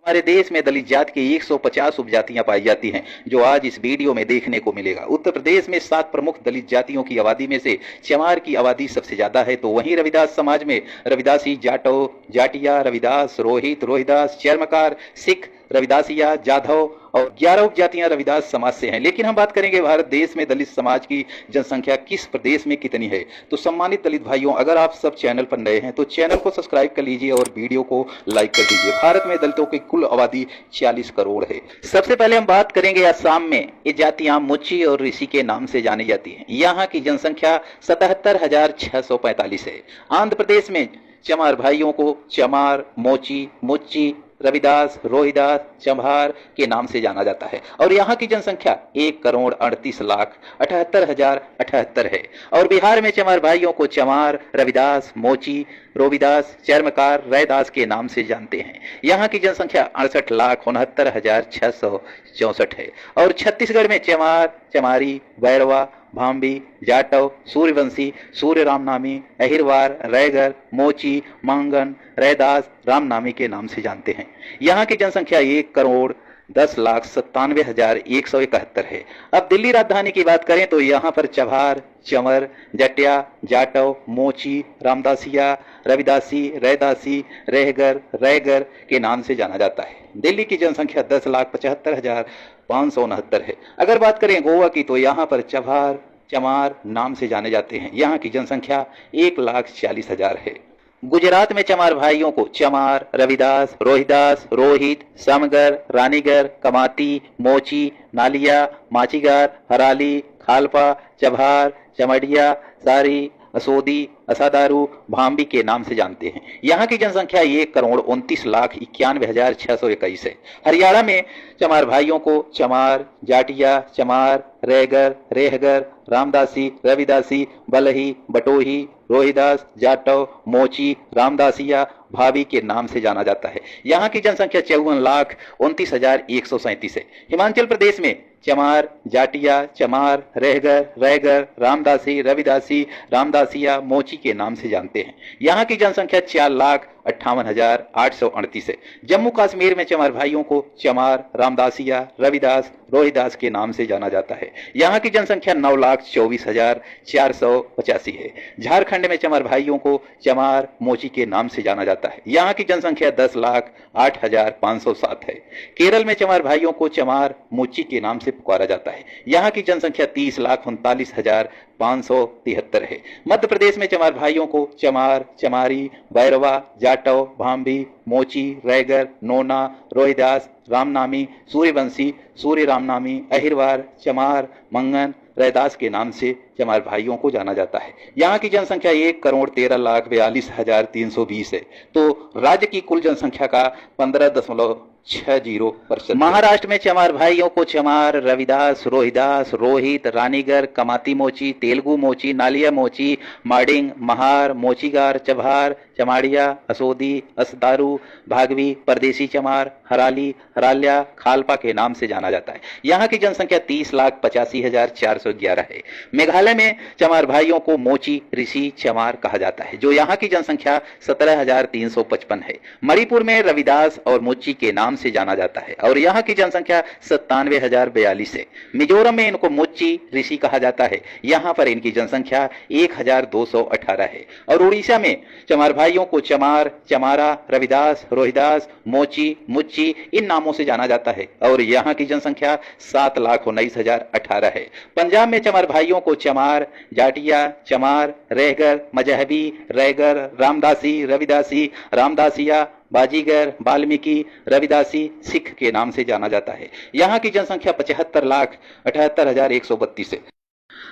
हमारे देश में दलित जाति की 150 उपजातियां पाई जाती हैं, जो आज इस वीडियो में देखने को मिलेगा। उत्तर प्रदेश में 7 प्रमुख दलित जातियों की आबादी में से चमार की आबादी सबसे ज्यादा है। तो वहीं रविदास समाज में रविदासी, जाटो, जाटिया, रविदास, रोहित, रोहिदास, चर्मकार, सिख, रविदासिया, जाधव और 11 उपजातियां रविदास समाज से हैं। लेकिन हम बात करेंगे भारत देश में दलित समाज की जनसंख्या किस प्रदेश में कितनी है। तो सम्मानित दलित भाइयों, अगर आप सब चैनल पर नए हैं तो चैनल को सब्सक्राइब कर लीजिए और वीडियो को लाइक कर दीजिए। भारत में दलितों की कुल आबादी 40 करोड़ है। सबसे पहले हम बात करेंगे असम में ये जातियां मुच्ची और ऋषि के नाम से जानी जाती हैं। यहाँ की जनसंख्या 77,645 है। आंध्र प्रदेश में चमार भाइयों को चमार, मोची, मुच्ची, रविदास, रोहिदास, चंभार के नाम से जाना जाता है और यहाँ की जनसंख्या 1,38,78,078 है। और बिहार में चमार भाइयों को चमार, रविदास, मोची, रोविदास, चर्मकार, रैदास के नाम से जानते हैं। यहाँ की जनसंख्या 68,69,664 है। और छत्तीसगढ़ में चमार, चमारी, बैरवा, भांबी, जाटव, सूर्यवंशी, सूर्य रामनामी, अहिरवार, रैगर, मोची, मांगन, रैदास, रामनामी के नाम से जानते हैं। यहाँ की जनसंख्या 1,10,97,171 है। अब दिल्ली राजधानी की बात करें तो यहाँ पर चभार, चमर, जटिया, जाटव, मोची, रामदासिया, रविदासी, रैदासी, रहगर, रैगर के नाम से जाना जाता है। दिल्ली की जनसंख्या 10,75,569 है। अगर बात करें गोवा की तो यहाँ पर चभार, चमार नाम से जाने जाते हैं। यहाँ की जनसंख्या 1,40,000 है। गुजरात में चमार भाइयों को चमार, रविदास, रोहिदास, रोहित, समगर, रानीगर, कमाती, मोची, नालिया, माचीगार, हराली, खालपा, चभार, चमड़िया, सारी, असोदी, असादारू, भांबी के नाम से जानते हैं। यहाँ की जनसंख्या 1,29,91,621 है। हरियाणा में चमार भाइयों को चमार, जाटिया, चमार, रैगर, रेहगर, रामदासी, रविदासी, बलही, बटोही, रोहिदास, जाटव, मोची, रामदासिया, भाभी के नाम से जाना जाता है। यहाँ की जनसंख्या 54,29,137 है। हिमाचल प्रदेश में चमार, जाटिया, चमार, रहगर, रैगर, रामदासी, रविदासी, रामदासिया, मोची के नाम से जानते हैं। यहाँ की जनसंख्या 4,58,838 है। जम्मू कश्मीर में चमार भाइयों को चमार, रामदासिया, रविदास, रोहिदास के नाम से जाना जाता है। यहाँ की जनसंख्या 9,24,485 है। झारखंड में चमार भाइयों को चमार, मोची के नाम से जाना जाता है। यहाँ की जनसंख्या 10,08,507 है। केरल में चमार भाइयों को चमार, मोची के नाम से पुकारा जाता है। यहाँ की जनसंख्या 30,39,573 है। मध्य प्रदेश में चमार भाइयों को चमार, चमारी, बैरवा, जाटव, भांबी, मोची, रैगर, नोना, रोहिदास, रामनामी, सूर्यवंशी, सूर्य रामनामी, अहिरवार, चमार, मंगन, रैदास के नाम से चमार भाइयों को जाना जाता है। यहाँ की जनसंख्या 1,13,42,320 है। तो राज्य की कुल जनसंख्या का 15.60%। महाराष्ट्र में चमार भाइयों को चमार, रविदास, रोहिदास, रोहित, रानीगर, कमाती मोची, तेलुगु मोची, नालिया मोची, माडिंग, महार, मोचीगार, चभार, चमाड़िया, असोदी, असदारू, भागवी, परदेसी चमार, हराली, हराल्या, खालपा के नाम से जाना जाता है। यहाँ की जनसंख्या 30,85,411 है। मेघालय में चमार भाइयों को मोची, ऋषि, चमार कहा जाता है, जो यहाँ की जनसंख्या 17,355 है। मणिपुर में रविदास और मोची के नाम से जाना जाता है और यहाँ की जनसंख्या 97,042 है। मिजोरम में इनको मोची, ऋषि कहा जाता है। यहाँ पर इनकी जनसंख्या 1,218 है। और उड़ीसा में चमार भाइयों को चमार, चमारा, रविदास, रोहिदास, मोची, मुच्ची इन नामों से जाना जाता है और यहाँ की जनसंख्या 7,19,018 है। पंजाब में चमार भाइयों को चमार, जाटिया, चमार, रहगर, मजहबी, रैगर, रामदासी, रविदासी, रामदासिया, बाजीगर, वाल्मीकि, रविदासी, सिख के नाम से जाना जाता है। यहाँ की जनसंख्या 75,78,132 है।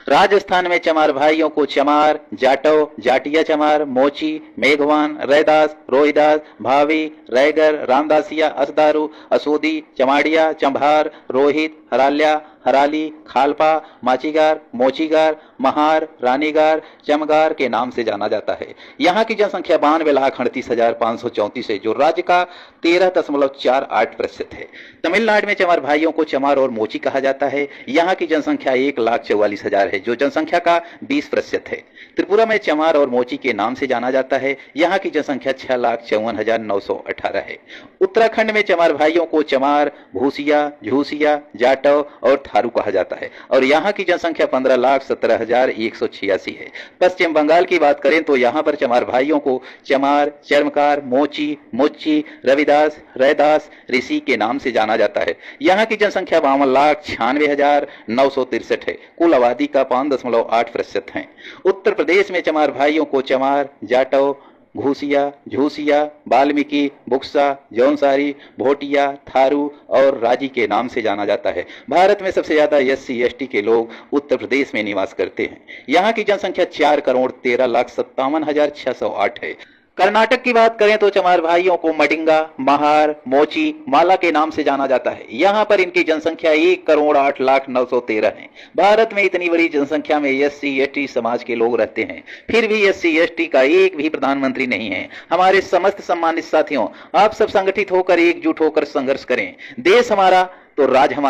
राजस्थान में चमार भाइयों को चमार, जाटव, जाटिया चमार, मोची, मेघवान, रैदास, रोहिदास, भावी, रैगर, रामदासिया, असदारू, असोदी, चमाड़िया, चंभार, रोहित, हराल्या, हराली, खालपा, माचीगार, मोचीगार, महार, रानीगार, चमगार के नाम से जाना जाता है। यहाँ की जनसंख्या 92,38,534 है, जो राज्य का 13.48% है। तमिलनाडु में चमार भाइयों को चमार और मोची कहा जाता है। यहाँ की जनसंख्या 1,44,000 है, जो जनसंख्या का 20% है। त्रिपुरा में चमार और मोची के नाम से जाना जाता है। यहाँ की जनसंख्या 6,54,918 है। उत्तराखंड में चमार भाइयों को चमार, भूसिया, झूसिया, जाटव और थारू कहा जाता है और यहाँ की जनसंख्या 15,17,186 है। पश्चिम बंगाल की बात करें तो यहाँ पर चमार भाइयों को चमार, चर्मकार, मोची, मुच्ची, रविदास, रैदास, ऋषि के नाम से जाना जाता है। यहाँ की जनसंख्या 52,96,963 है। कुल आबादी का 5.8% है। उत्तर प्रदेश में चमार भाइयों को चमार, जाटव, घूसिया, झूसिया, वाल्मीकि, बुक्सा, जौनसारी, भोटिया, थारू और राजी के नाम से जाना जाता है। भारत में सबसे ज्यादा SC ST के लोग उत्तर प्रदेश में निवास करते हैं। यहाँ की जनसंख्या 4,13,57,608 है। कर्नाटक की बात करें तो चमार भाइयों को मडिंगा, महार, मोची, माला के नाम से जाना जाता है। यहाँ पर इनकी जनसंख्या 1,08,09,13 है। भारत में इतनी बड़ी जनसंख्या में SC ST समाज के लोग रहते हैं, फिर भी SC ST का एक भी प्रधानमंत्री नहीं है। हमारे समस्त सम्मानित साथियों, आप सब संगठित होकर, एकजुट होकर संघर्ष करें। देश हमारा तो राज हमारा।